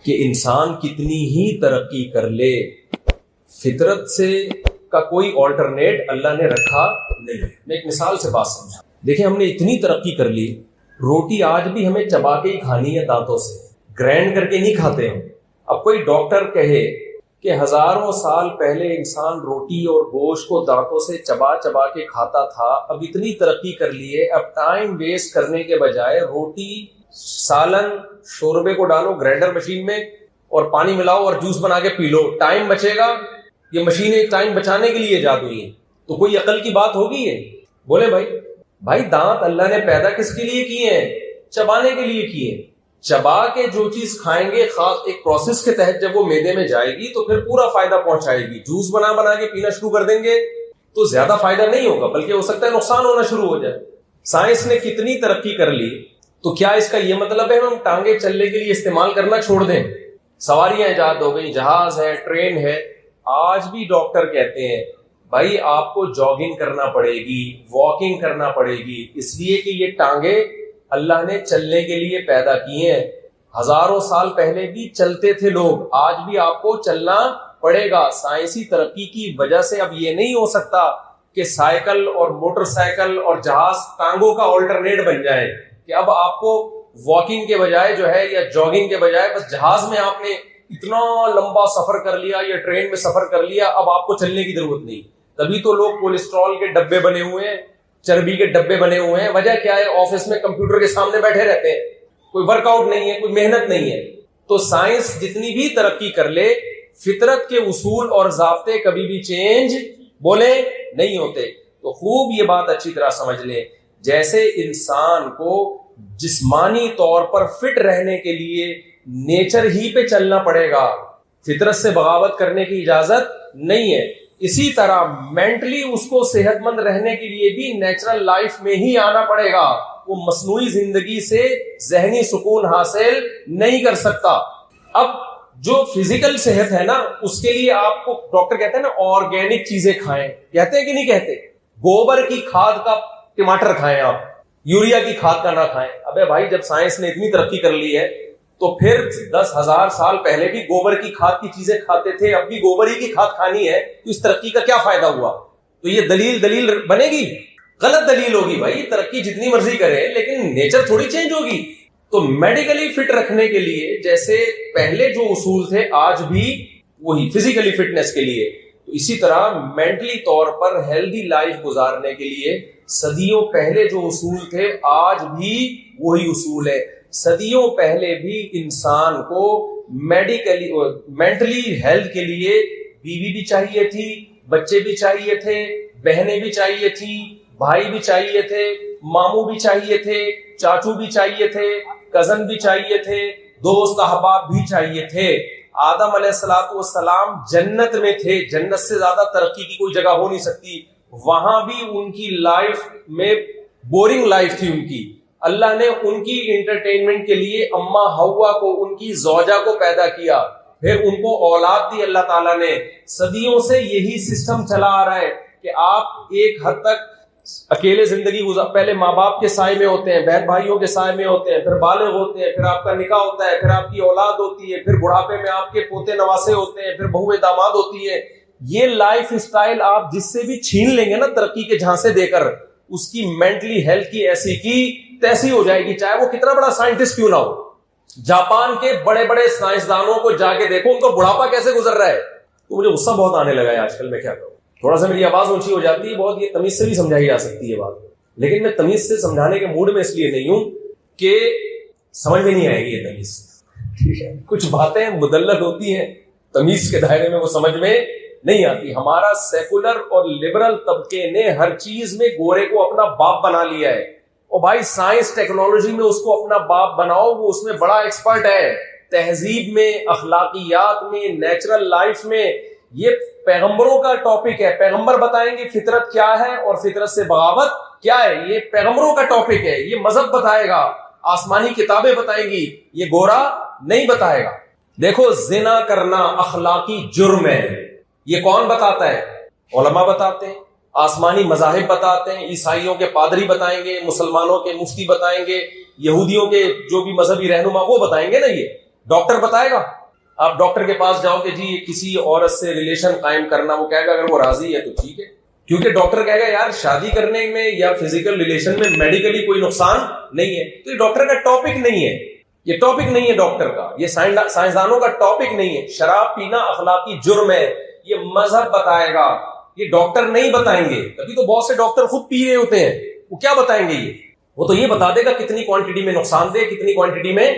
کہ انسان کتنی ہی ترقی کر لے، فطرت سے کا کوئی آلٹرنیٹ اللہ نے رکھا نہیں ہے۔ میں ایک مثال سے بات سمجھا، دیکھیں ہم نے اتنی ترقی کر لی، روٹی آج بھی ہمیں چبا کے ہی کھانی ہے، دانتوں سے گرینڈ کر کے نہیں کھاتے ہم۔ اب کوئی ڈاکٹر کہے کہ ہزاروں سال پہلے انسان روٹی اور گوشت کو دانتوں سے چبا چبا کے کھاتا تھا، اب اتنی ترقی کر لی ہے، اب ٹائم ویسٹ کرنے کے بجائے روٹی، سالن، شوربے کو ڈالو گرائنڈر مشین میں اور پانی ملاؤ اور جوس بنا کے پی لو، ٹائم بچے گا۔ یہ مشینیں ٹائم بچانے کے لیے ایجاد ہوئی ہیں، تو کوئی عقل کی بات ہوگی ہے؟ بولے بھائی دانت اللہ نے پیدا کس کے لیے کیے ہیں؟ چبانے کے لیے کیے ہیں۔ چبا کے جو چیز کھائیں گے خاص ایک پروسیس کے تحت جب وہ معدے میں جائے گی تو پھر پورا فائدہ پہنچائے گی۔ جوس بنا کے پینا شروع کر دیں گے تو زیادہ فائدہ نہیں ہوگا، بلکہ ہو سکتا ہے نقصان ہونا شروع ہو جائے۔ سائنس نے کتنی ترقی کر لی، تو کیا اس کا یہ مطلب ہے ہم ٹانگیں چلنے کے لیے استعمال کرنا چھوڑ دیں؟ سواریاں ایجاد ہو گئی، جہاز ہے، ٹرین ہے۔ آج بھی ڈاکٹر کہتے ہیں بھائی آپ کو جاگنگ کرنا پڑے گی، واکنگ کرنا پڑے گی، اس لیے کہ یہ ٹانگیں اللہ نے چلنے کے لیے پیدا کی ہیں۔ ہزاروں سال پہلے بھی چلتے تھے لوگ، آج بھی آپ کو چلنا پڑے گا۔ سائنسی ترقی کی وجہ سے اب یہ نہیں ہو سکتا کہ سائیکل اور موٹر سائیکل اور جہاز ٹانگوں کا آلٹرنیٹ بن جائے، کہ اب آپ کو واکنگ کے بجائے جو ہے یا جاگنگ کے بجائے بس جہاز میں آپ نے اتنا لمبا سفر کر لیا یا ٹرین میں سفر کر لیا، اب آپ کو چلنے کی ضرورت نہیں۔ تبھی تو لوگ کولیسٹرول کے ڈبے بنے ہوئے ہیں، چربی کے ڈبے بنے ہوئے ہیں۔ وجہ کیا ہے؟ آفس میں کمپیوٹر کے سامنے بیٹھے رہتے ہیں، کوئی ورک آؤٹ نہیں ہے، کوئی محنت نہیں ہے۔ تو سائنس جتنی بھی ترقی کر لے، فطرت کے اصول اور ضابطے کبھی بھی چینج بولے نہیں ہوتے۔ تو خوب یہ بات اچھی طرح سمجھ لیں، جیسے انسان کو جسمانی طور پر فٹ رہنے کے لیے نیچر ہی پہ چلنا پڑے گا، فطرت سے بغاوت کرنے کی اجازت نہیں ہے، اسی طرح مینٹلی اس کو صحت مند رہنے کے لیے بھی نیچرل لائف میں ہی آنا پڑے گا۔ وہ مصنوعی زندگی سے ذہنی سکون حاصل نہیں کر سکتا۔ اب جو فزیکل صحت ہے نا، اس کے لیے آپ کو ڈاکٹر کہتے ہیں نا آرگینک چیزیں کھائیں، کہتے ہیں کہ نہیں کہتے؟ گوبر کی کھاد کا ٹماٹر کھائیں، آپ یوریا کی کھاد کا نہ کھائیں۔ ابے بھائی جب سائنس نے اتنی ترقی کر لی ہے تو پھر 10,000 سال پہلے بھی گوبر کی کھاد کی چیزیں کھاتے تھے، اب بھی گوبر ہی کی کھاد کھانی ہے، تو اس ترقی کا کیا فائدہ ہوا؟ تو یہ دلیل بنے گی؟ غلط دلیل ہوگی بھائی۔ ترقی جتنی مرضی کرے لیکن نیچر تھوڑی چینج ہوگی۔ تو میڈیکلی فٹ رکھنے کے لیے جیسے پہلے جو اصول تھے آج بھی وہی فزیکلی فٹنس کے لیے، تو اسی طرح مینٹلی طور پر ہیلدی لائف گزارنے کے لیے صدیوں پہلے جو اصول تھے آج بھی وہی اصول ہے۔ صدیوں پہلے بھی انسان کو مینٹلی ہیلتھ کے لیے بیوی بھی چاہیے تھی، بچے بھی چاہیے تھے، بہنیں بھی چاہیے تھی، بھائی بھی چاہیے تھے، ماموں بھی چاہیے تھے، چاچو بھی چاہیے تھے، کزن بھی چاہیے تھے، دوست احباب بھی چاہیے تھے۔ آدم علیہ السلام جنت میں تھے، جنت سے زیادہ ترقی کی کوئی جگہ ہو نہیں سکتی، وہاں بھی ان کی لائف میں بورنگ لائف تھی ان کی۔ اللہ نے ان کی انٹرٹینمنٹ کے لیے اما حوا کو، ان کی زوجہ کو پیدا کیا، پھر ان کو اولاد دی اللہ تعالیٰ نے۔ صدیوں سے یہی سسٹم چلا آ رہا ہے کہ آپ ایک حد تک اکیلے زندگی پہلے ماں باپ کے سائے میں ہوتے ہیں، بہن بھائیوں کے سائے میں ہوتے ہیں، پھر بالغ ہوتے ہیں، پھر آپ کا نکاح ہوتا ہے، پھر آپ کی اولاد ہوتی ہے، پھر بڑھاپے میں آپ کے پوتے نواسے ہوتے ہیں، پھر بہویں داماد ہوتی ہے۔ یہ لائف اسٹائل آپ جس سے بھی چھین لیں گے نا ترقی کے جھانسے دے کر، اس کی مینٹلی ہیلتھ کی ایسی کی تیسی ہو جائے گی، چاہے وہ کتنا بڑا سائنٹسٹ کیوں نہ ہو۔ جاپان کے بڑے بڑے سائنسدانوں کو جا کے دیکھو ان کا بڑھاپا کیسے گزر رہا ہے۔ تو مجھے غصہ بہت آنے لگا ہے آج کل، میں کیا کروں، تھوڑا سا میری آواز اونچی ہو جاتی ہے بہت، یہ تمیز سے بھی سمجھائی جا سکتی ہے بات، لیکن میں تمیز سے سمجھانے کے موڈ میں اس لیے نہیں ہوں کہ سمجھ میں نہیں آئے گی یہ تمیز، ٹھیک ہے؟ کچھ باتیں مدلل ہوتی ہیں، تمیز کے دائرے میں وہ سمجھ میں نہیں آتی۔ ہمارا سیکولر اور لبرل طبقے نے ہر چیز میں گورے کو اپنا باپ بنا لیا ہے، اور بھائی سائنس ٹیکنالوجی میں اس کو اپنا باپ بناؤ، وہ اس میں بڑا ایکسپرٹ ہے، تہذیب میں، اخلاقیات میں، نیچرل لائف میں۔ یہ پیغمبروں کا ٹاپک ہے، پیغمبر بتائیں گے فطرت کیا ہے اور فطرت سے بغاوت کیا ہے، یہ پیغمبروں کا ٹاپک ہے، یہ مذہب بتائے گا، آسمانی کتابیں بتائیں گی، یہ گورا نہیں بتائے گا۔ دیکھو زنا کرنا اخلاقی جرم ہے، یہ کون بتاتا ہے؟ علماء بتاتے ہیں، آسمانی مذاہب بتاتے ہیں، عیسائیوں کے پادری بتائیں گے، مسلمانوں کے مفتی بتائیں گے، یہودیوں کے جو بھی مذہبی رہنما وہ بتائیں گے نا۔ یہ ڈاکٹر بتائے گا؟ آپ ڈاکٹر کے پاس جاؤ کہ جی کسی عورت سے ریلیشن قائم کرنا، وہ کہے گا اگر وہ راضی ہے تو ٹھیک ہے، کیونکہ ڈاکٹر کہے گا یار شادی کرنے میں یا فزیکل ریلیشن میں میڈیکلی کوئی نقصان نہیں ہے. تو یہ ڈاکٹر کا ٹاپک نہیں ہے، یہ ٹاپک نہیں ہے ڈاکٹر کا، یہ سائنسدانوں کا ٹاپک نہیں ہے. شراب پینا اخلاقی جرم ہے، یہ مذہب بتائے گا، یہ ڈاکٹر نہیں بتائیں گے. تبھی تو بہت سے ڈاکٹر خود پی رہے ہوتے ہیں، وہ کیا بتائیں گے؟ وہ تو یہ بتا دے گا کتنی کوانٹٹی میں نقصان دہ، کتنی کوانٹٹی میں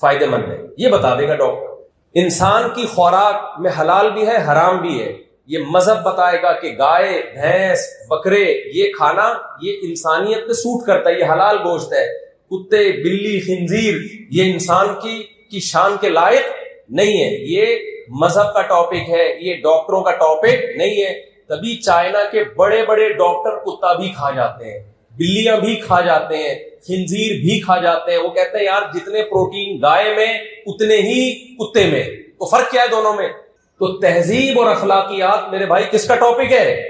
فائدہ مند ہے، یہ بتا دے گا ڈاکٹر. انسان کی خوراک میں حلال بھی ہے حرام بھی ہے، یہ مذہب بتائے گا کہ گائے بھینس بکرے یہ کھانا یہ انسانیت پہ سوٹ کرتا ہے، یہ حلال گوشت ہے. کتے بلی خنزیر یہ انسان کی شان کے لائق نہیں ہے. یہ مذہب کا ٹاپک ہے، یہ ڈاکٹروں کا ٹاپک نہیں ہے. تبھی چائنا کے بڑے بڑے ڈاکٹر کتا بھی کھا جاتے ہیں، بلیاں بھی کھا جاتے ہیں، خنزیر بھی کھا جاتے ہیں. وہ کہتے ہیں یار جتنے پروٹین گائے میں اتنے ہی کتے میں، تو فرق کیا ہے دونوں میں؟ تو تہذیب اور اخلاقیات میرے بھائی کس کا ٹاپک ہے؟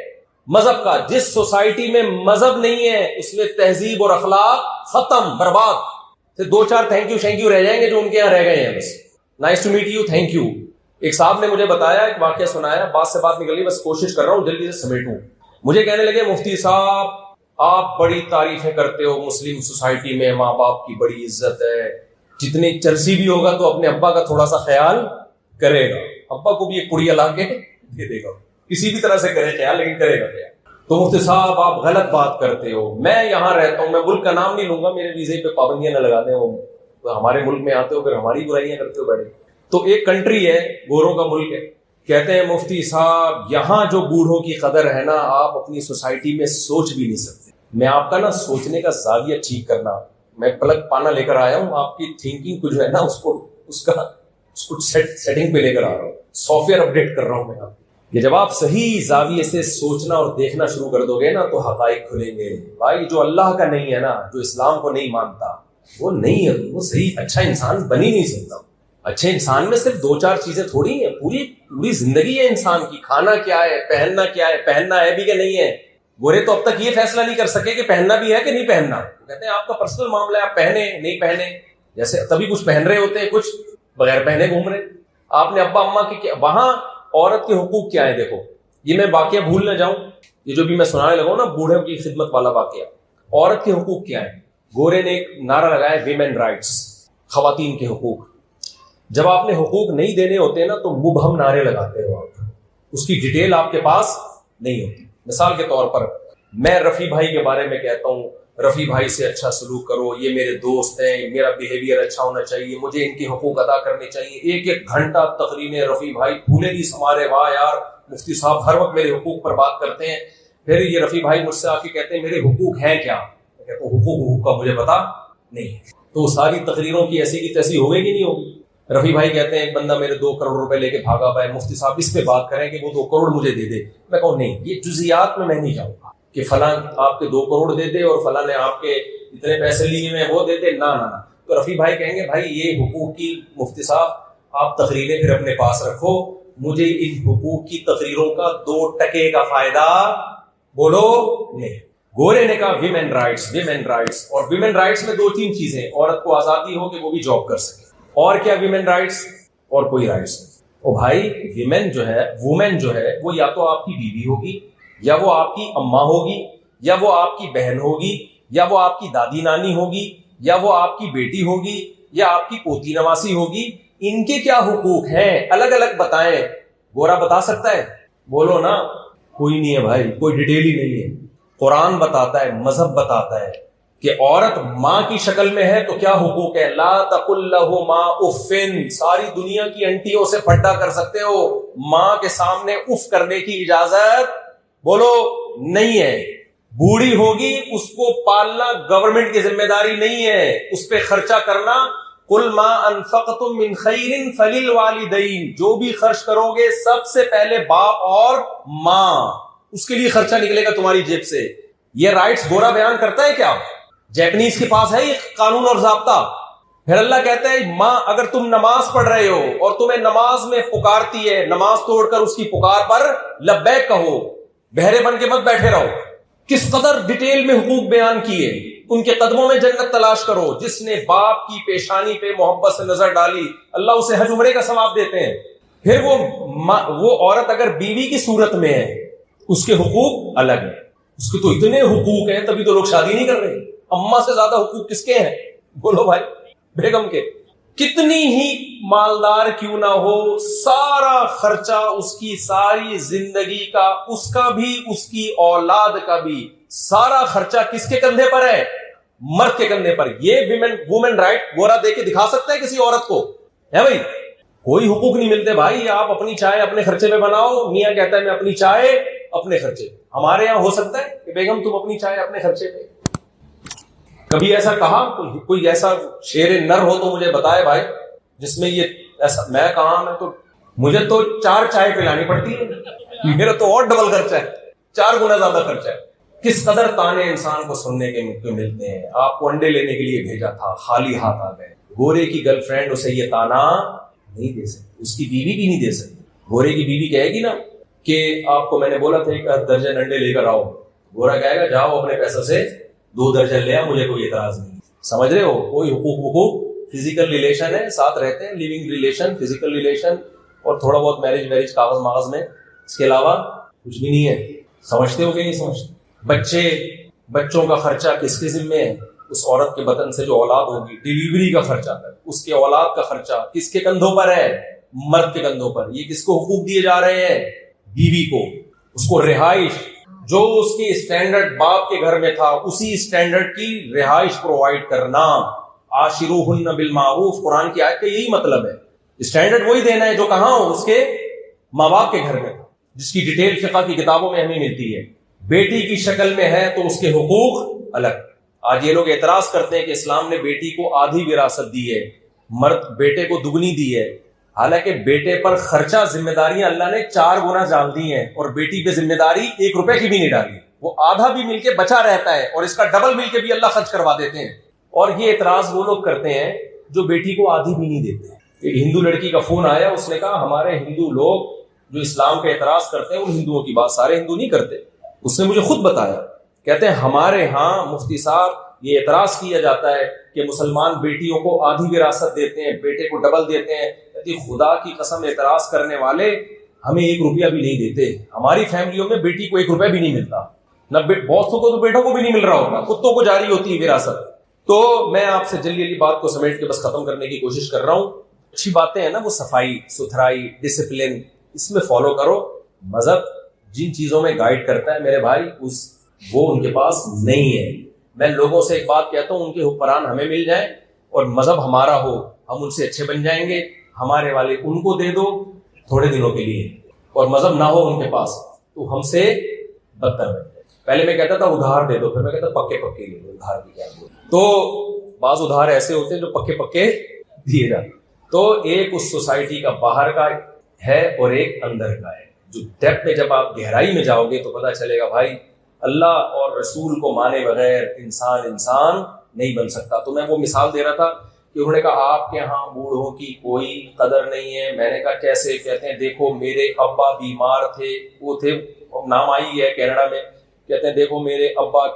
مذہب کا. جس سوسائٹی میں مذہب نہیں ہے اس میں تہذیب اور اخلاق ختم، برباد. پھر دو چار تھینک یو رہ جائیں گے جو ان کے یہاں رہ گئے ہیں، بس nice to meet you, thank you. ایک صاحب نے مجھے بتایا، ایک واقعہ سنایا، بات سے بات نکل گئی، بس کوشش کر رہا ہوں جلدی سے سمیٹوں. مجھے کہنے لگے مفتی صاحب آپ بڑی تعریفیں کرتے ہو، مسلم سوسائٹی میں ماں باپ کی بڑی عزت ہے، جتنی چرسی بھی ہوگا تو اپنے ابا کا تھوڑا سا خیال کرے گا، ابا کو بھی ایک پڑیا لا کے دے دے گا، کسی بھی طرح سے کرے خیال لیکن کرے گا خیال. تو مفتی صاحب آپ غلط بات کرتے ہو، میں یہاں رہتا ہوں، میں ملک کا نام نہیں لوں گا، میرے ویزے پہ پابندیاں نہ لگا دیں، وہ ہمارے ملک میں آتے ہو پھر ہماری برائیاں کرتے ہو بیٹھے. تو ایک کنٹری ہے، گوروں کا ملک ہے، کہتے ہیں مفتی صاحب یہاں جو بوڑھوں کی قدر ہے نا آپ اپنی سوسائٹی میں سوچ بھی نہیں سکتے. میں آپ کا نا سوچنے کا زاویہ ٹھیک کرنا، میں پلک پانا لے کر آیا ہوں، آپ کی تھنکنگ کو جو ہے نا اس کو سیٹنگ پہ لے کر آ رہا ہوں، سافٹ ویئر اپڈیٹ کر رہا ہوں میں آپ. یہ جب آپ صحیح زاویے سے سوچنا اور دیکھنا شروع کر دو گے نا تو حقائق کھلیں گے. بھائی جو اللہ کا نہیں ہے نا، جو اسلام کو نہیں مانتا، وہ نہیں ہے، وہ صحیح اچھا انسان بن ہی نہیں سکتا. اچھے انسان میں صرف دو چار چیزیں تھوڑی ہیں، پوری زندگی ہے انسان کی. کھانا کیا ہے، پہننا کیا ہے، پہننا ہے بھی کہ نہیں ہے. گورے تو اب تک یہ فیصلہ نہیں کر سکے کہ پہننا بھی ہے کہ نہیں پہننا. کہتے ہیں آپ کا پرسنل معاملہ ہے، آپ پہنے نہیں پہنے، جیسے تبھی کچھ پہن رہے ہوتے ہیں، کچھ بغیر پہنے گھوم رہے. آپ نے ابا اما کی وہاں عورت کے حقوق کیا ہے؟ دیکھو یہ میں واقعہ بھول نہ جاؤں، یہ جو بھی میں سنانے لگا ہوں نا بوڑھوں کی خدمت والا واقعہ. عورت کے حقوق کیا ہے؟ گورے نے ایک نعرہ لگایا ویمن رائٹس، خواتین کے حقوق. جب آپ نے حقوق نہیں دینے ہوتے نا تو مبہم نعرے لگاتے ہو آپ، اس کی ڈیٹیل آپ کے پاس نہیں ہوتی. مثال کے طور پر میں رفیع بھائی کے بارے میں کہتا ہوں رفیع بھائی سے اچھا سلوک کرو، یہ میرے دوست ہیں، میرا بیہیویئر اچھا ہونا چاہیے، مجھے ان کے حقوق ادا کرنے چاہیے. ایک ایک گھنٹہ تقریریں رفیع بھائی پھولے نہیں سمارے، واہ یار مفتی صاحب ہر وقت میرے حقوق پر بات کرتے ہیں. پھر یہ رفیع بھائی مجھ سے آ کے کہتے ہیں میرے حقوق ہیں کیا؟ میں کہتا ہوں حقوق کا مجھے پتا نہیں ہے. تو ساری تقریروں کی ایسی کی تیسی ہوگی کہ نہیں ہوگی؟ رفیع بھائی کہتے ہیں ایک بندہ میرے 2 کروڑ روپے لے کے بھاگا ہوا ہے، مفتی صاحب اس پہ بات کریں کہ وہ 2 کروڑ مجھے دے دے. میں کہوں نہیں، یہ جزیات میں نہیں جاؤں گا کہ فلاں آپ کے 2 کروڑ دے دے اور فلاں نے آپ کے اتنے پیسے لیے میں وہ دے دے، نہ. تو رفیع بھائی کہیں گے بھائی یہ حقوق کی مفتی صاحب آپ تقریریں پھر اپنے پاس رکھو، مجھے ان حقوق کی تقریروں کا 2 ٹکے کا فائدہ بولو نہیں. گورے نے کہا ویمن رائٹس، اور ویمن رائٹس میں 2-3 چیزیں، عورت کو آزادی ہو کہ وہ بھی جاب کر سکے، اور کیا ویمن رائٹس اور کوئی رائٹس نہیں. او بھائی ویمن جو ہے وہ یا تو آپ کی بیوی ہوگی، یا وہ آپ کی اماں ہوگی، یا وہ آپ کی بہن ہوگی، یا وہ آپ کی دادی نانی ہوگی، یا وہ آپ کی بیٹی ہوگی، یا آپ کی پوتی نواسی ہوگی. ان کے کیا حقوق ہیں الگ الگ بتائیں. گورا بتا سکتا ہے؟ بولو نا. کوئی نہیں ہے بھائی، کوئی ڈیٹیل ہی نہیں ہے. قرآن بتاتا ہے، مذہب بتاتا ہے کہ عورت ماں کی شکل میں ہے تو کیا حقوق ہے. لا تقل لہما اف، ساری دنیا کی انٹیوں سے پھڈا کر سکتے ہو، ماں کے سامنے اف کرنے کی اجازت بولو نہیں ہے. بوڑھی ہوگی اس کو پالنا گورنمنٹ کی ذمہ داری نہیں ہے، اس پہ خرچہ کرنا. قل ما انفقتم من خیر فللوالدین، جو بھی خرچ کرو گے سب سے پہلے باپ اور ماں، اس کے لیے خرچہ نکلے گا تمہاری جیب سے. یہ رائٹس گورا بیان کرتا ہے کیا؟ جیپنیز کے پاس ہے یہ قانون اور ضابطہ. پھر اللہ کہتا ہے ماں اگر تم نماز پڑھ رہے ہو اور تمہیں نماز میں پکارتی ہے، نماز توڑ کر اس کی پکار پر لبیک کہو، بہرے بن کے مت بیٹھے رہو. کس قدر ڈیٹیل میں حقوق بیان کیے. ان کے قدموں میں جنت تلاش کرو. جس نے باپ کی پیشانی پہ محبت سے نظر ڈالی اللہ اسے حج عمرے کا ثواب دیتے ہیں. پھر وہ عورت اگر بیوی کی صورت میں ہے اس کے حقوق الگ ہیں. اس کے تو اتنے حقوق ہیں تبھی تو لوگ شادی نہیں کر رہے. اماں سے زیادہ حقوق کس کے ہیں بولو بھائی؟ بیگم کے. کتنی ہی مالدار کیوں نہ ہو, سارا خرچہ اس کی ساری زندگی کا, اس کا بھی اس کی اولاد کا بھی سارا خرچہ کس کے کندھے پر ہے؟ مرد کے کندھے پر. یہ وومن رائٹ گورا دے کے دکھا سکتا ہے کسی عورت کو؟ ہے بھائی کوئی حقوق نہیں ملتے بھائی. آپ اپنی چائے اپنے خرچے پہ بناؤ. میاں کہتا ہے میں اپنی چائے اپنے خرچے. ہمارے یہاں ہو سکتا ہے کہ بیگم تم اپنی چائے اپنے خرچے پہ؟ کبھی ایسا کہا کوئی ایسا شیر نر ہو تو مجھے بتائے بھائی جس میں یہ ایسا. میں کہاں, میں تو مجھے تو 4 چائے پلانی پڑتی ہے, میرا تو اور ڈبل خرچہ ہے, 4 گنا زیادہ خرچہ ہے. کس قدر تانے انسان کو سننے کے ملتے ہیں. آپ کو انڈے لینے کے لیے بھیجا تھا, خالی ہاتھ آ گئے. گورے کی گرل فرینڈ اسے یہ تانا نہیں دے سکتی, اس کی بیوی بھی نہیں دے سکتی. گورے کی بیوی کہے گی نا کہ آپ کو میں نے بولا تھا ایک درجن انڈے لے کر آؤ, گورا کہے گا جاؤ اپنے پیسوں سے 2 درجن لے آ, مجھے کوئی اعتراض نہیں. سمجھ رہے ہو؟ کوئی حقوق فزیکل ریلیشن ہے, ساتھ رہتے ہیں, لیونگ ریلیشن, فزیکل ریلیشن, اور تھوڑا بہت میرج کاغذ ماغذ میں, اس کے علاوہ کچھ بھی نہیں ہے. سمجھتے ہو کہ نہیں سمجھتے؟ بچوں کا خرچہ کس کے ذمے ہے؟ اس عورت کے بطن سے جو اولاد ہوگی, ڈیلیوری کا خرچہ ہے, اس کے اولاد کا خرچہ کس کے کندھوں پر ہے؟ مرد کے کندھوں پر. یہ کس کو حقوق دیے جا رہے ہیں؟ بیوی کو. اس کو رہائش, جو اس کی اسٹینڈرڈ باپ کے گھر میں تھا اسی اسٹینڈرڈ کی رہائش پرووائڈ کرنا. عاشروہن بالمعروف, قرآن کی آیت کا یہی مطلب ہے. اسٹینڈرڈ وہی دینا ہے جو کہاں ہو, اس کے ماں باپ کے گھر میں, جس کی ڈیٹیل فقہ کی کتابوں میں ہمیں ملتی ہے. بیٹی کی شکل میں ہے تو اس کے حقوق الگ. آج یہ لوگ اعتراض کرتے ہیں کہ اسلام نے بیٹی کو آدھی وراثت دی ہے, مرد بیٹے کو دگنی دی ہے. حالانکہ بیٹے پر خرچہ ذمہ داریاں اللہ نے 4 گنا ڈال دی ہیں, اور بیٹی پہ ذمہ داری 1 روپے کی بھی نہیں ڈالی. وہ آدھا بھی مل کے بچا رہتا ہے, اور اس کا ڈبل مل کے بھی اللہ خرچ کروا دیتے ہیں. اور یہ اعتراض وہ لوگ کرتے ہیں جو بیٹی کو آدھی بھی نہیں دیتے ہیں. ایک ہندو لڑکی کا فون آیا, اس نے کہا ہمارے ہندو لوگ جو اسلام کا اعتراض کرتے ہیں ان ہندوؤں کی بات سارے ہندو نہیں کرتے. اس نے مجھے خود بتایا, کہتے ہیں ہمارے ہاں مفتی صاحب یہ اعتراض کیا جاتا ہے کہ مسلمان بیٹیوں کو آدھی وراثت دیتے ہیں, بیٹے کو ڈبل دیتے ہیں. خدا کی قسم اعتراض کرنے والے ہمیں 1 روپیہ بھی نہیں دیتے. ہماری فیملیوں میں بیٹی کو 1 روپیہ بھی نہیں ملتا, نہ بہتوں کو تو بیٹوں کو بھی نہیں مل رہا ہوگا, کتوں کو جاری ہوتی ہے وراثت. تو میں آپ سے جلدی بات کو سمیٹ کے بس ختم کرنے کی کوشش کر رہا ہوں. اچھی باتیں ہیں نا, وہ صفائی ستھرائی, ڈسپلن, اس میں فالو کرو. مذہب جن چیزوں میں گائیڈ کرتا ہے میرے بھائی وہ ان کے پاس نہیں ہے. میں لوگوں سے ایک بات کہتا ہوں, ان کے حکمران ہمیں مل جائیں اور مذہب ہمارا ہو, ہم ان سے اچھے بن جائیں گے. ہمارے والے ان کو دے دو تھوڑے دنوں کے لیے, اور مذہب نہ ہو ان کے پاس تو ہم سے بدتر بن جائے. پہلے میں کہتا تھا ادھار دے دو, پھر میں کہتا پکے لے دو. ادھار بھی کیا بولے, تو بعض ادھار ایسے ہوتے ہیں جو پکے دیے جاتے. تو ایک اس سوسائٹی کا باہر کا ہے اور ایک اندر کا ہے. جو ڈیپتھ میں جب آپ گہرائی میں جاؤ گے تو پتہ چلے گا بھائی اللہ اور رسول کو مانے بغیر انسان نہیں بن سکتا. تو میں وہ مثال دے رہا تھا کہ انہوں نے کہا آپ کے ہاں بوڑھوں کی کوئی قدر نہیں ہے. میں نے کہا کیسے؟ کہتے ہیں دیکھو میرے ابا بیمار تھے, وہ تھے, نام آئی ہے کینیڈا میں, کہتے ہیں دیکھو میرے ابا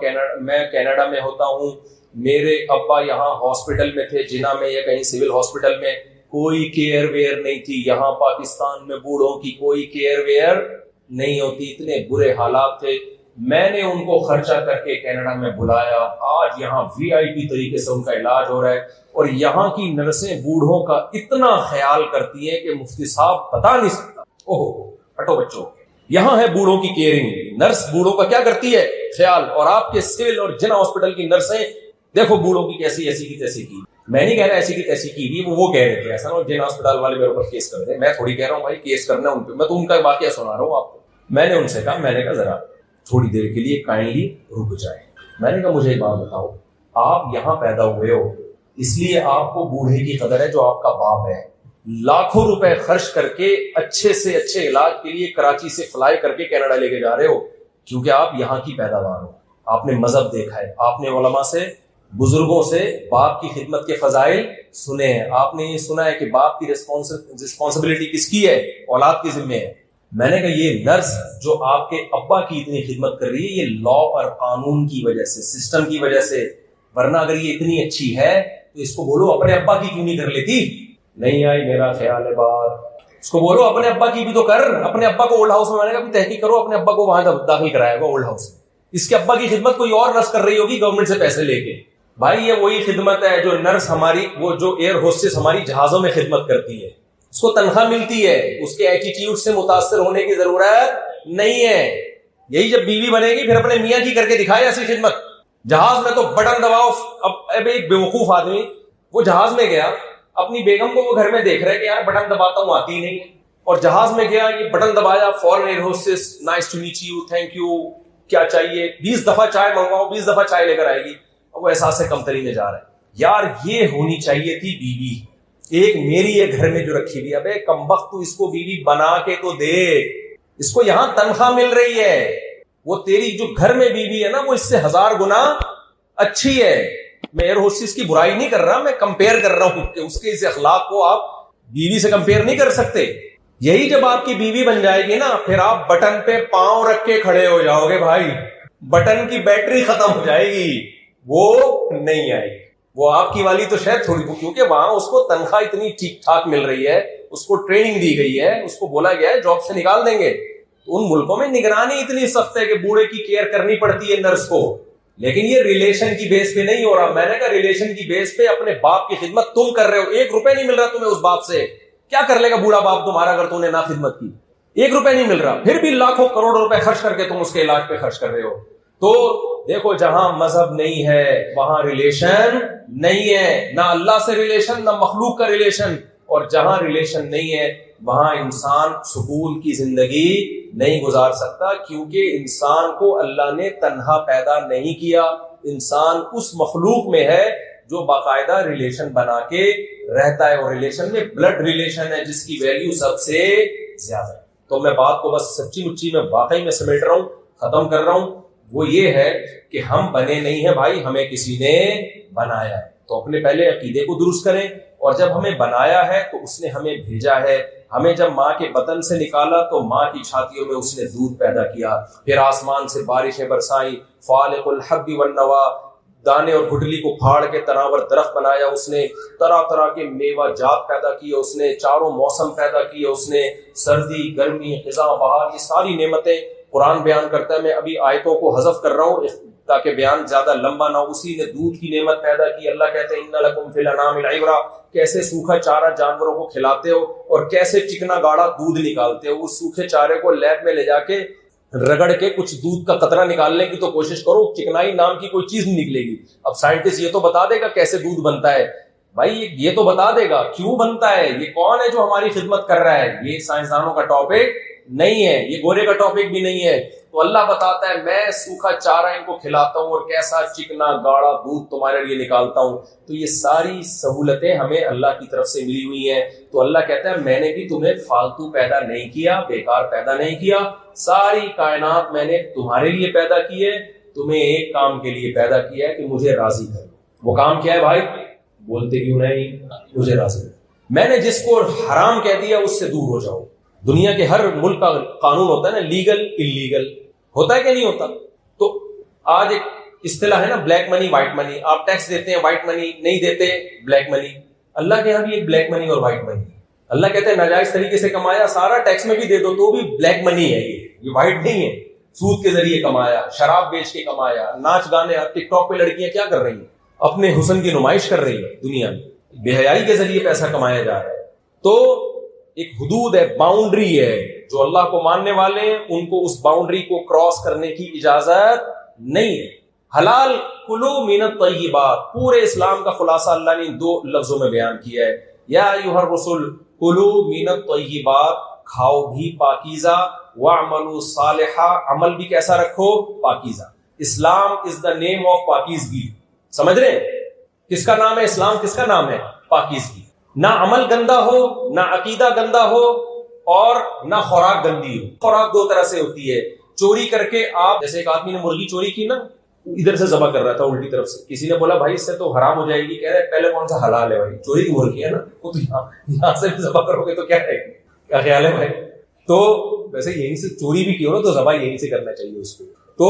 میں کینیڈا میں ہوتا ہوں, میرے ابا یہاں ہاسپٹل میں تھے, جنا میں یا کہیں سول ہاسپٹل میں, کوئی کیئر ویئر نہیں تھی. یہاں پاکستان میں بوڑھوں کی کوئی کیئر ویئر نہیں ہوتی, اتنے برے حالات تھے. میں نے ان کو خرچہ کر کے کینیڈا میں بلایا, آج یہاں VIP طریقے سے ان کا علاج ہو رہا ہے. اور یہاں کی نرسیں بوڑھوں کا اتنا خیال کرتی ہیں کہ مفتی صاحب بتا نہیں سکتا. اوہ ہٹو بچوں, یہاں ہے بوڑھوں کی کیئرنگ. نرس بوڑھوں کا کیا کرتی ہے خیال, اور آپ کے سول اور جنا ہاسپٹل کی نرسیں دیکھو بوڑھوں کی کیسی ایسی کی تیسی کی. میں نہیں کہہ رہا ایسی کی تیسی کی بھی, وہ کہہ رہے تھے ایسا نہ جن ہاسپٹل والے میرے اوپر کیس کر دیں. میں تھوڑی کہہ رہا ہوں بھائی کیس کرنا ان پہ, میں تو ان کا واقعہ سنا رہا ہوں آپ کو. میں نے ان سے کہا, میں نے کہا ذرا تھوڑی دیر کے لیے کائنڈلی رک جائیں. میں نے کہا مجھے ایک بات بتاؤ, آپ یہاں پیدا ہوئے ہو اس لیے آپ کو بوڑھے کی قدر ہے جو آپ کا باپ ہے. لاکھوں روپے خرچ کر کے اچھے سے اچھے علاج کے لیے کراچی سے فلائی کر کے کینیڈا لے کے جا رہے ہو کیونکہ آپ یہاں کی پیداوار ہو. آپ نے مذہب دیکھا ہے, آپ نے علماء سے بزرگوں سے باپ کی خدمت کے فضائل سنے ہیں, آپ نے یہ سنا ہے کہ باپ کی رسپانسبلٹی کس کی ہے, اولاد کے ذمہ ہے. میں نے کہا یہ نرس جو آپ کے ابا کی اتنی خدمت کر رہی ہے یہ لا اور قانون کی وجہ سے, سسٹم کی وجہ سے, ورنہ اگر یہ اتنی اچھی ہے تو اس کو بولو اپنے ابا کی کیوں نہیں کر لیتی؟ نہیں آئی میرا خیال ہے بات، اس کو بولو اپنے ابا کی بھی تو کر، اپنے ابا کو اولڈ ہاؤس میں، میں نے کہا تحقیق کرو اپنے ابا کو وہاں داخل کرایا گا اولڈ ہاؤس میں، اس کے ابا کی خدمت کوئی اور نرس کر رہی ہوگی گورنمنٹ سے پیسے لے کے۔ بھائی یہ وہی خدمت ہے جو نرس ہماری، وہ جو ایئر ہوسٹس ہماری جہازوں میں خدمت کرتی ہے، اس کو تنخواہ ملتی ہے، اس کے ایٹیٹیوڈ سے متاثر ہونے کی ضرورت نہیں ہے۔ یہی جب بیوی بنے گی پھر اپنے میاں کی کر کے دکھائے ایسی خدمت۔ جہاز میں تو بٹن دباؤ، اب ایک بیوقوف آدمی وہ جہاز میں گیا، اپنی بیگم کو وہ گھر میں دیکھ رہے کہ یار بٹن دباتا ہوں آتی ہی نہیں ہے، اور جہاز میں گیا یہ بٹن دبایا، فورن air hostess nice to meet you, thank you, کیا چاہیے، 20 دفعہ چائے منگواؤ، 20 دفعہ چائے لے کر آئے گی، اور وہ احساس کمتری میں جا رہا ہے۔ یار یہ ہونی چاہیے تھی بیوی، ایک میری ہے گھر میں جو رکھی ہوئی، ابے کمبخت تو اس کو بیوی بنا کے تو دے، اس کو یہاں تنخواہ مل رہی ہے، وہ تیری جو گھر میں بیوی ہے نا وہ اس سے 1000 گنا اچھی ہے۔ میں ایئر ہوسٹس کی برائی نہیں کر رہا، میں کمپیئر کر رہا ہوں کہ اس کے اس اخلاق کو آپ بیوی سے کمپیئر نہیں کر سکتے۔ یہی جب آپ کی بیوی بن جائے گی نا پھر آپ بٹن پہ پاؤں رکھ کے کھڑے ہو جاؤ گے بھائی، بٹن کی بیٹری ختم ہو جائے گی، وہ نہیں آئے گی، وہ آپ کی والی تو شاید تھوڑی، کیونکہ وہاں اس کو تنخواہ اتنی ٹھیک ٹھاک مل رہی ہے، اس کو ٹریننگ دی گئی ہے، اس کو بولا گیا ہے جاب سے نکال دیں گے۔ تو ان ملکوں میں نگرانی اتنی سخت ہے کہ بوڑھے کی کیئر کرنی پڑتی ہے نرس کو، لیکن یہ ریلیشن کی بیس پہ نہیں ہو رہا۔ میں نے کہا ریلیشن کی بیس پہ اپنے باپ کی خدمت تم کر رہے ہو، 1 روپے نہیں مل رہا تمہیں اس باپ سے، کیا کر لے گا بوڑھا باپ تمہارا اگر تم نے نہ خدمت کی؟ 1 روپے نہیں مل رہا، پھر بھی لاکھوں کروڑ روپے خرچ کر کے تم اس کے علاج پہ خرچ کر رہے ہو۔ تو دیکھو جہاں مذہب نہیں ہے وہاں ریلیشن نہیں ہے، نہ اللہ سے ریلیشن نہ مخلوق کا ریلیشن، اور جہاں ریلیشن نہیں ہے وہاں انسان سکون کی زندگی نہیں گزار سکتا، کیونکہ انسان کو اللہ نے تنہا پیدا نہیں کیا، انسان اس مخلوق میں ہے جو باقاعدہ ریلیشن بنا کے رہتا ہے، اور ریلیشن میں بلڈ ریلیشن ہے جس کی ویلیو سب سے زیادہ ہے۔ تو میں بات کو بس سچی مچی میں واقعی میں سمیٹ رہا ہوں، ختم کر رہا ہوں، وہ یہ ہے کہ ہم بنے نہیں ہیں بھائی، ہمیں کسی نے بنایا ہے، تو اپنے پہلے عقیدے کو درست کریں، اور جب ہمیں بنایا ہے تو اس نے ہمیں بھیجا ہے، ہمیں جب ماں کے بطن سے نکالا تو ماں کی چھاتیوں میں اس نے دودھ پیدا کیا، پھر آسمان سے بارشیں برسائیں، فالق الحب والنوا، دانے اور گٹلی کو پھاڑ کے تناور درخت بنایا اس نے، طرح طرح کے میوہ جات پیدا کیے اس نے، چاروں موسم پیدا کیے اس نے، سردی گرمی خزاں بہار، یہ ساری نعمتیں قرآن بیان کرتا ہے۔ میں ابھی آیتوں کو حذف کر رہا ہوں تاکہ بیان زیادہ لمبا نہ ہو۔ اسی نے دودھ کی نعمت پیدا کی، اللہ کہتے ہیں ان لکم فی الانعام العبرۃ، کیسے سوکھا چارہ جانوروں کو کھلاتے ہو اور کیسے چکنا گاڑا دودھ نکالتے ہو۔ اس سوکھے چارے کو لیب میں لے جا کے رگڑ کے کچھ دودھ کا قطرہ نکالنے کی تو کوشش کرو، چکنائی نام کی کوئی چیز نہیں نکلے گی۔ اب سائنٹسٹ یہ تو بتا دے گا کیسے دودھ بنتا ہے، بھائی یہ تو بتا دے گا کیوں بنتا ہے، یہ کون ہے جو ہماری خدمت کر رہا ہے، یہ سائنسدانوں کا ٹاپک نہیں ہے، یہ گورے کا ٹاپک بھی نہیں ہے۔ تو اللہ بتاتا ہے میں سوکھا چارہ ان کو کھلاتا ہوں اور کیسا چکنا گاڑا دودھ تمہارے لیے نکالتا ہوں۔ تو یہ ساری سہولتیں ہمیں اللہ کی طرف سے ملی ہوئی ہیں۔ تو اللہ کہتا ہے میں نے بھی تمہیں فالتو پیدا نہیں کیا، بیکار پیدا نہیں کیا، ساری کائنات میں نے تمہارے لیے پیدا کی ہے، تمہیں ایک کام کے لیے پیدا کیا ہے کہ مجھے راضی کرو۔ وہ کام کیا ہے بھائی؟ بولتے کیوں نہیں؟ مجھے راضی کرو۔ میں نے جس کو حرام کہہ دیا اس سے دور ہو جاؤ۔ دنیا کے ہر ملک کا قانون ہوتا ہے نا، لیگل انلیگل، ہوتا ہے کہ نہیں ہوتا؟ تو آج ایک اصطلاح ہے نا بلیک منی وائٹ منی، آپ ٹیکس دیتے ہیں وائٹ منی، نہیں دیتے بلیک منی۔ اللہ کے یہاں بھی ایک بلیک منی اور وائٹ منی، اللہ کہتے ہیں ناجائز طریقے سے کمایا سارا ٹیکس میں بھی دے دو تو بھی بلیک منی ہے، یہ وائٹ نہیں ہے۔ سود کے ذریعے کمایا، شراب بیچ کے کمایا، ناچ گانے، ٹک ٹاک پہ لڑکیاں کیا کر رہی ہیں؟ اپنے حسن کی نمائش کر رہی ہے دنیا میں، بے حیائی کے ذریعے پیسہ کمایا جا رہا ہے۔ تو ایک حدود ہے، باؤنڈری ہے، جو اللہ کو ماننے والے ہیں ان کو اس باؤنڈری کو کراس کرنے کی اجازت نہیں ہے۔ حلال کلو من الطیبات، پورے اسلام کا خلاصہ اللہ نے ان 2 لفظوں میں بیان کیا ہے، یا ایھا الرسل کلو من الطیبات، کھاؤ بھی پاکیزہ، واعملوا صالحا، عمل بھی کیسا رکھو؟ پاکیزہ۔ اسلام از دا نیم آف پاکیزگی، سمجھ رہے ہیں؟ کس کا نام ہے اسلام؟ کس کا نام ہے؟ پاکیزگی۔ نہ عمل گندا ہو، نہ عقیدہ گندا ہو، اور نہ خوراک گندی ہو۔ خوراک 2 طرح سے ہوتی ہے، چوری کر کے آپ، جیسے ایک آدمی نے مرغی چوری کی نا، ادھر سے ذبح کر رہا تھا الٹی طرف سے، کسی نے بولا بھائی اس سے تو حرام ہو جائے گی، کہہ رہے پہلے کون سا حلال ہے بھائی؟ چوری کی مرغی ہے نا، وہ تو یہاں سے بھی ذبح کرو گے تو کیا رہے گی؟ کیا خیال ہے بھائی؟ تو ویسے یہیں سے چوری بھی کی ہو نا تو ذبح یہیں سے کرنا چاہیے اس کو۔ تو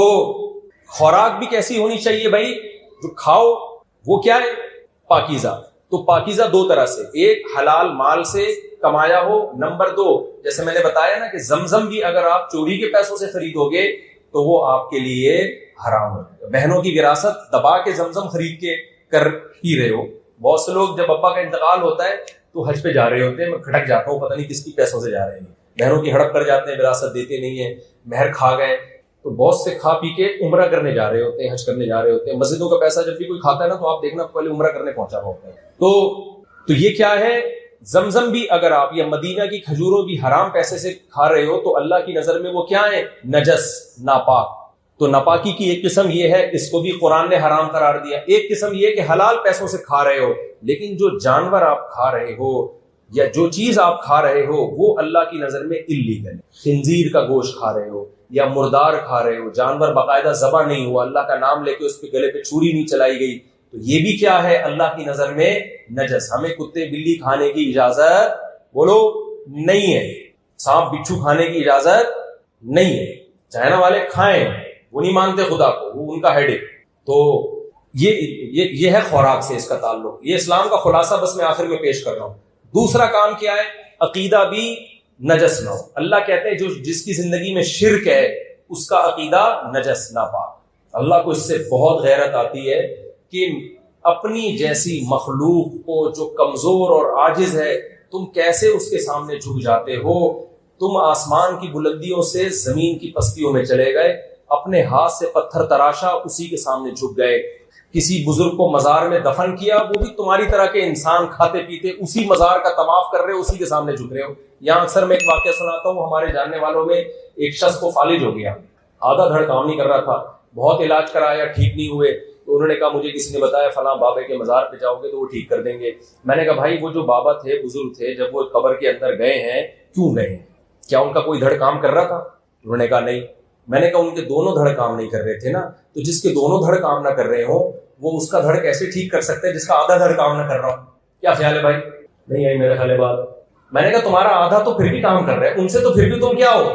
خوراک بھی کیسی ہونی چاہیے بھائی؟ جو کھاؤ وہ کیا ہے؟ پاکیزہ. تو پاکیزہ دو طرح سے، ایک حلال مال سے کمایا ہو، نمبر دو جیسے میں نے بتایا نا کہ زمزم بھی اگر آپ چوری کے پیسوں سے خریدو گے تو وہ آپ کے لیے حرام ہو جائے گا. بہنوں کی وراثت دبا کے زمزم خرید کے کر پی رہے ہو. بہت سے لوگ جب ابا کا انتقال ہوتا ہے تو حج پہ جا رہے ہوتے ہیں، میں کھٹک جاتا ہوں پتہ نہیں کس کی پیسوں سے جا رہے ہیں، بہنوں کی ہڑپ کر جاتے ہیں، وراثت دیتے نہیں ہیں، مہر کھا گئے. تو بہت سے کھا پی کے عمرہ کرنے جا رہے ہوتے ہیں، حج کرنے جا رہے ہوتے ہیں. مسجدوں کا پیسہ جب بھی کوئی کھاتا ہے نا تو آپ دیکھنا پہلے عمرہ کرنے پہنچا ہوا ہوتا ہے. تو یہ کیا ہے؟ زمزم بھی اگر آپ یا مدینہ کی کھجوروں بھی حرام پیسے سے کھا رہے ہو تو اللہ کی نظر میں وہ کیا ہے؟ نجس، ناپاک. تو ناپاکی کی ایک قسم یہ ہے، اس کو بھی قرآن نے حرام قرار دیا. ایک قسم یہ کہ حلال پیسوں سے کھا رہے ہو، لیکن جو جانور آپ کھا رہے ہو یا جو چیز آپ کھا رہے ہو وہ اللہ کی نظر میں اللیگل ہے. خنزیر کا گوشت کھا رہے ہو یا مردار کھا رہے ہو، جانور باقاعدہ ذبح نہیں ہوا، اللہ کا نام لے کے اس پہ گلے پہ چھری نہیں چلائی گئی، تو یہ بھی کیا ہے؟ اللہ کی نظر میں نجس. ہمیں کتے بلی کھانے کی اجازت بولو نہیں ہے، سانپ بچھو کھانے کی اجازت نہیں ہے. چائنا والے کھائیں، وہ نہیں مانتے خدا کو، وہ ان کا ہیڈک. تو یہ ہے خوراک سے اس کا تعلق. یہ اسلام کا خلاصہ بس میں آخر میں پیش کر رہا ہوں. دوسرا کام کیا ہے؟ عقیدہ بھی نجس نہ ہو. اللہ کہتے ہیں جس کی زندگی میں شرک ہے اس کا عقیدہ نجس، ناپاک. اللہ کو اس سے بہت غیرت آتی ہے کہ اپنی جیسی مخلوق کو جو کمزور اور عاجز ہے تم کیسے اس کے سامنے جھک جاتے ہو. تم آسمان کی بلندیوں سے زمین کی پستیوں میں چلے گئے، اپنے ہاتھ سے پتھر تراشا، اسی کے سامنے جھک گئے. کسی بزرگ کو مزار میں دفن کیا، وہ بھی تمہاری طرح کے انسان کھاتے پیتے اسی مزار کا طواف کر رہے ہو، اسی کے سامنے جھک رہے ہو. یہاں اکثر میں ایک واقعہ سناتا ہوں. ہمارے جاننے والوں میں ایک شخص کو فالج ہو گیا، آدھا دھڑ کام نہیں کر رہا تھا، بہت علاج کرایا، ٹھیک نہیں ہوئے. تو انہوں نے کہا مجھے کسی نے بتایا فلاں بابے کے مزار پہ جاؤ گے تو وہ ٹھیک کر دیں گے. میں نے کہا بھائی وہ جو بابا تھے، بزرگ تھے، جب وہ قبر کے اندر گئے ہیں کیوں گئے ہیں؟ کیا ان کا کوئی دھڑ کام کر رہا تھا؟ انہوں نے کہا نہیں. میں نے کہا ان کے دونوں دھڑ کام نہیں کر رہے تھے نا، تو جس کے دونوں دھڑ کام نہ کر رہے ہوں وہ اس کا دھڑ کیسے ٹھیک کر سکتے ہیں جس کا آدھا دھڑ کام نہ کر رہا ہوں؟ کیا خیال ہے بھائی؟ نہیں آئی میرے خیال بات. میں نے کہا تمہارا آدھا تو پھر بھی کام کر رہا ہے، ان سے تو پھر بھی تم کیا ہو؟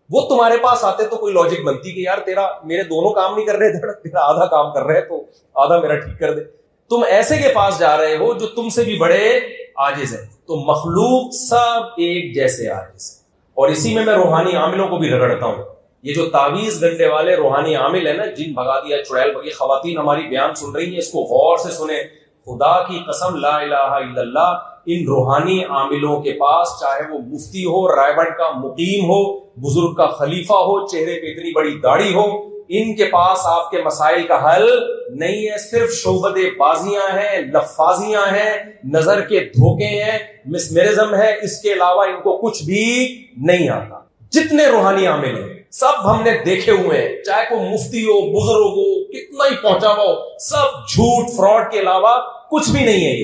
وہ تمہارے پاس آتے تو کوئی لاجک بنتی کہ یار میرے دونوں کام نہیں کر رہے، تیرا آدھا کام کر رہے تو آدھا میرا ٹھیک کر دے. تم ایسے کے پاس جا رہے ہو جو تم سے بھی بڑے عاجز ہیں. تو مخلوق سب ایک جیسے عاجز ہیں. اور اسی میں روحانی عاملوں کو بھی رگڑتا ہوں. یہ جو تعویذ گنڈے والے روحانی عامل ہیں نا، جن بھگا دیا، چڑیل بھگی، خواتین ہماری بیان سن رہی ہیں، اس کو غور سے سنیں. خدا کی قسم لا الہ الا اللہ، ان روحانی عاملوں کے پاس چاہے وہ مفتی ہو، رائے بند کا مقیم ہو، بزرگ کا خلیفہ ہو، چہرے پہ اتنی بڑی داڑھی ہو، ان کے پاس آپ کے مسائل کا حل نہیں ہے. صرف شعبدے بازیاں ہیں، لفاظیاں ہیں، نظر کے دھوکے ہیں، مسمرزم ہے، اس کے علاوہ ان کو کچھ بھی نہیں آتا. جتنے روحانی عامل ہیں سب ہم نے دیکھے ہوئے ہیں، چاہے کوئی مفتی ہو، بزرگ ہو، کتنا ہی پہنچا ہو، سب جھوٹ فراڈ کے علاوہ کچھ بھی نہیں ہے.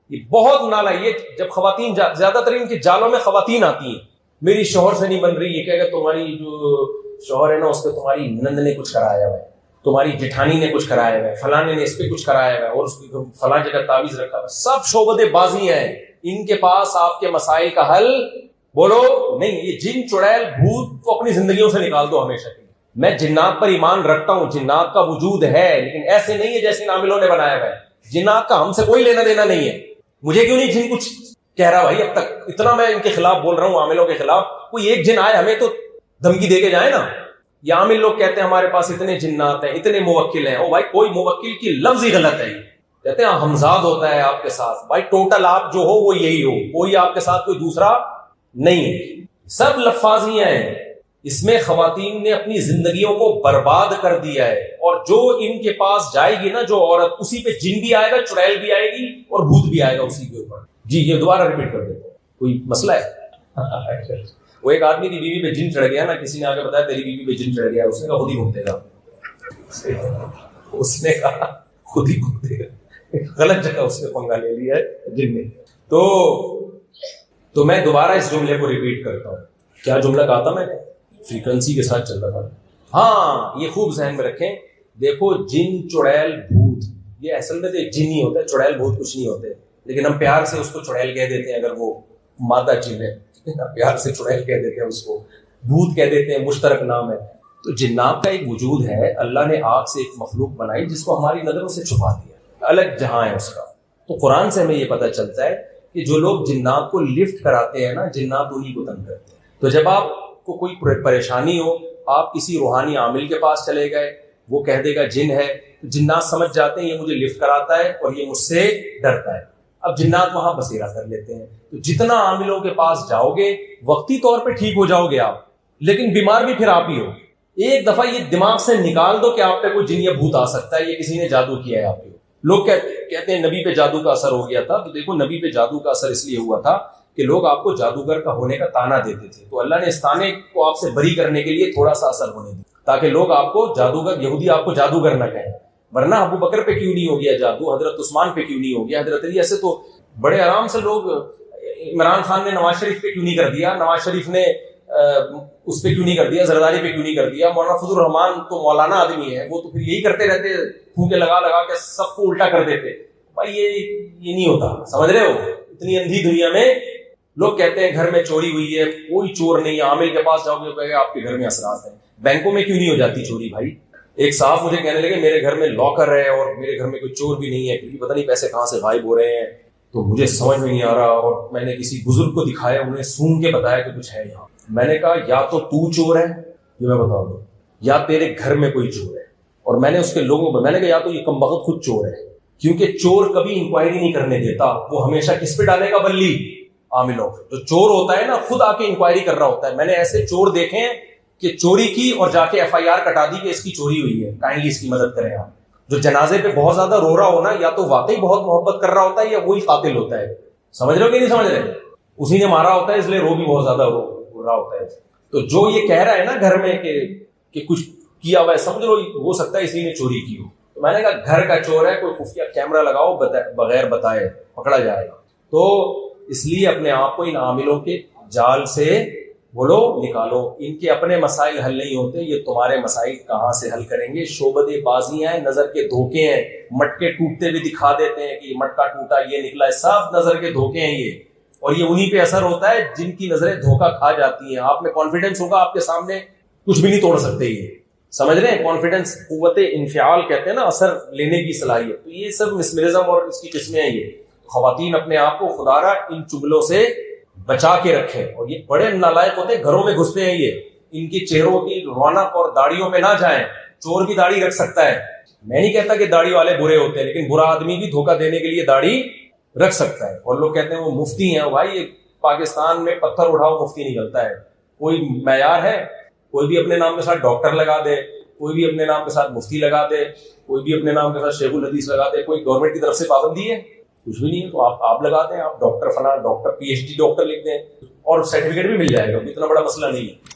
یہ بہت نالا. یہ جب خواتین زیادہ تر ان کے جالوں میں خواتین آتی ہیں، میری شوہر سے نہیں بن رہی، یہ کہے گا تمہاری جو شوہر ہے نا اس پہ تمہاری نند نے کچھ کرایا ہوا ہے، تمہاری جٹھانی نے کچھ کرایا ہوا ہے، فلانے نے اس پہ کچھ کرایا ہوا ہے، اور اس کو فلاں جگہ تعویذ رکھا ہوا ہے. سب شعبدے بازی ہیں. ان کے پاس آپ کے مسائل کا حل بولو نہیں. یہ جن چڑیل بھوت کو اپنی زندگیوں سے نکال دو ہمیشہ کے لیے. میں جنات پر ایمان رکھتا ہوں، جنات کا وجود ہے، لیکن ایسے نہیں ہے جیسے عاملوں نے بنایا ہوا ہے. جنات کا ہم سے کوئی لینا دینا نہیں ہے. مجھے کیوں نہیں جن کچھ کہہ رہا بھائی؟ اب تک اتنا میں ان کے خلاف بول رہا ہوں، عاملوں کے خلاف. کوئی ایک جن آئے ہمیں تو دھمکی دے کے جائے نا. یہ عامل لوگ کہتے ہیں ہمارے پاس اتنے جنات ہیں، اتنے موکل ہیں. او بھائی کوئی موکل کی لفظ ہی غلط ہے. کہتے ہیں ہمزاد ہوتا ہے آپ کے ساتھ. بھائی ٹوٹل آپ جو ہو وہ یہی ہو، کوئی آپ کے ساتھ کوئی دوسرا نہیں ہے. سب لفاظیاں ہیں. اس میں خواتین نے اپنی زندگیوں کو برباد کر دیا ہے. اور جو ان کے پاس جائے گی نا جو عورت، اسی پہ جن بھی آئے گا، چڑیل بھی آئے گی، اور بھوت بھی آئے گا اسی کے اوپر. جی یہ دوبارہ ریپیٹ کر دیتا ہوں. کوئی مسئلہ ہے؟ وہ ایک آدمی کی بیوی پہ جن چڑھ گیا نا، کسی نے آ کے بتایا تیری بیوی پہ جن چڑھ گیا، اس نے کہا خود ہی گھومتے گا. اس نے کہا خود ہی گھومتے گا. غلط جگہ اس نے پنگا لے لیا ہے جن نے. تو میں دوبارہ اس جملے کو ریپیٹ کرتا ہوں. کیا جملہ کہا تھا میں نے؟ فریکوینسی کے ساتھ چل رہا تھا. ہاں یہ خوب ذہن میں رکھیں. دیکھو جن چڑیل بھوت یہ اصل میں تو ایک جن ہی ہوتا ہے، چڑیل بھوت کچھ نہیں ہوتے، لیکن ہم پیار سے اس کو چڑیل کہہ دیتے ہیں. اگر وہ مادہ جن ہے پیار سے چڑیل کہہ دیتے ہیں، اس کو بھوت کہہ دیتے ہیں، مشترک نام ہے. تو جنات کا ایک وجود ہے، اللہ نے آگ سے ایک مخلوق بنائی جس کو ہماری نظروں سے چھپا دیا، الگ جہاں ہے اس کا۔ تو قرآن سے ہمیں یہ پتہ چلتا ہے کہ جو لوگ جنات کو لفٹ کراتے ہیں نا، جنات انہی کو تنگ کرتے ہیں۔ تو جب آپ کو کوئی پریشانی ہو، آپ کسی روحانی عامل کے پاس چلے گئے، وہ کہہ دے گا جن ہے، تو جنات سمجھ جاتے ہیں یہ مجھے لفٹ کراتا ہے اور یہ مجھ سے ڈرتا ہے، اب جنات وہاں بسیرا کر لیتے ہیں۔ تو جتنا عاملوں کے پاس جاؤ گے وقتی طور پہ ٹھیک ہو جاؤ گے آپ، لیکن بیمار بھی پھر آپ ہی ہو۔ ایک دفعہ یہ دماغ سے نکال دو کہ آپ پہ کوئی جن یا بھوت آ سکتا ہے، یہ کسی نے جادو کیا ہے آپ کے۔ لوگ کہتے ہیں نبی پہ جادو کا اثر ہو گیا تھا، تو دیکھو نبی پہ جادو کا اثر اس لیے ہوا تھا کہ لوگ آپ کو جادوگر کا ہونے کا تانا دیتے تھے، تو اللہ نے اس تانے کو آپ سے بری کرنے کے لیے تھوڑا سا اثر ہونے دیا تاکہ لوگ آپ کو جادوگر، یہودی آپ کو جادوگر نہ کہیں۔ ورنہ ابو بکر پہ کیوں نہیں ہو گیا جادو، حضرت عثمان پہ کیوں نہیں ہو گیا، حضرت علی، ایسے تو بڑے آرام سے لوگ، عمران خان نے نواز شریف پہ کیوں نہیں کر دیا، نواز شریف نے اس پہ کیوں نہیں کر دیا، زرداری پہ کیوں نہیں کر دیا۔ مولانا فضل الرحمان تو مولانا آدمی ہے، وہ تو پھر یہی کرتے رہتے، پھونکے لگا لگا کے سب کو الٹا کر دیتے۔ بھائی یہ نہیں ہوتا، سمجھ رہے ہو؟ اتنی اندھی دنیا میں لوگ کہتے ہیں گھر میں چوری ہوئی ہے، کوئی چور نہیں ہے، عامل کے پاس جاؤ گے کہے گا آپ کے گھر میں اثرات ہیں۔ بینکوں میں کیوں نہیں ہو جاتی چوری بھائی؟ ایک صاحب مجھے کہنے لگے میرے گھر میں لاکر ہے اور میرے گھر میں کوئی چور بھی نہیں ہے کیونکہ پتہ نہیں پیسے کہاں سے غائب ہو رہے ہیں، تو مجھے سمجھ میں نہیں آ رہا، اور میں نے کسی بزرگ کو دکھایا، انہوں نے سونگ کے بتایا کہ کچھ ہے یہاں۔ میں نے کہا یا تو چور ہے، یہ میں بتا دوں، یا تیرے گھر میں کوئی چور ہے۔ اور میں نے اس کے لوگوں کو، میں نے کہا یا تو یہ کمبخت خود چور ہے، کیونکہ چور کبھی انکوائری نہیں کرنے دیتا، وہ ہمیشہ کس پہ ڈالے گا؟ بلی، عاملوں پہ۔ جو چور ہوتا ہے نا خود آ کے انکوائری کر رہا ہوتا ہے۔ میں نے ایسے چور دیکھے ہیں کہ چوری کی اور جا کے ایف آئی آر کٹا دی کہ اس کی چوری ہوئی ہے، کائنڈلی اس کی مدد کریں آپ۔ جو جنازے پہ بہت زیادہ رو رہا ہونا، یا تو واقعی بہت محبت کر رہا ہوتا ہے یا وہی قاتل ہوتا ہے۔ سمجھ رہے ہو کہ نہیں سمجھ رہے؟ اسی نے مارا ہوتا ہے اس لیے رو بھی بہت زیادہ رو رہا ہوتا ہے۔ تو جو یہ کہہ رہا ہے نا گھر میں کہ کچھ کیا ہوا ہے، سمجھ لو ہو سکتا ہے اسی نے چوری کی ہو۔ تو میں نے کہا گھر کا چور ہے، کوئی خفیہ کیمرہ لگاؤ، بغیر بتائے پکڑا جائے گا۔ تو اس لیے اپنے آپ کو ان عاملوں کے جال سے بولو نکالو، ان کے اپنے مسائل حل نہیں ہوتے، یہ تمہارے مسائل کہاں سے حل کریں گے؟ شعبدے بازیاں ہیں، نظر کے دھوکے ہیں، مٹکے ٹوٹتے بھی دکھا دیتے ہیں کہ یہ مٹکا ٹوٹا، یہ نکلا، سب نظر کے دھوکے ہیں یہ، اور یہ انہی پہ اثر ہوتا ہے جن کی نظریں دھوکا کھا جاتی ہیں۔ آپ میں کانفیڈنس ہوگا، آپ کے سامنے کچھ بھی نہیں توڑ سکتے یہ، سمجھ رہے ہیں؟ کانفیڈنس، قوت انفعال کہتے ہیں نا، اثر لینے کی صلاحیت۔ تو یہ سب مسمرزم اور اس کی قسمیں ہیں۔ یہ خواتین اپنے آپ کو خدا را ان چگلوں سے بچا کے رکھیں، اور یہ بڑے نالائق ہوتے ہیں، گھروں میں گھستے ہیں، یہ ان کی چہروں کی رونق اور داڑھیوں پہ نہ جائیں۔ چور بھی داڑھی رکھ سکتا ہے، میں نہیں کہتا کہ داڑھی والے برے ہوتے ہیں، لیکن برا آدمی بھی دھوکہ دینے کے لیے داڑھی رکھ سکتا ہے۔ اور لوگ کہتے ہیں وہ مفتی ہیں، بھائی یہ پاکستان میں پتھر اٹھاؤ مفتی نکلتا ہے، کوئی معیار ہے؟ کوئی بھی اپنے نام کے ساتھ ڈاکٹر لگا دے، کوئی بھی اپنے نام کے ساتھ مفتی لگا دے، کوئی بھی اپنے نام کے ساتھ شیخ الحدیث لگا دے، کوئی گورنمنٹ کی طرف سے پابندی ہے؟ کچھ بھی نہیں ہے۔ تو آپ لگا دیں، آپ ڈاکٹر فلاں، doctor P H D doctor لکھ دیں اور سرٹیفکیٹ بھی مل جائے گا، اتنا بڑا مسئلہ نہیں ہے۔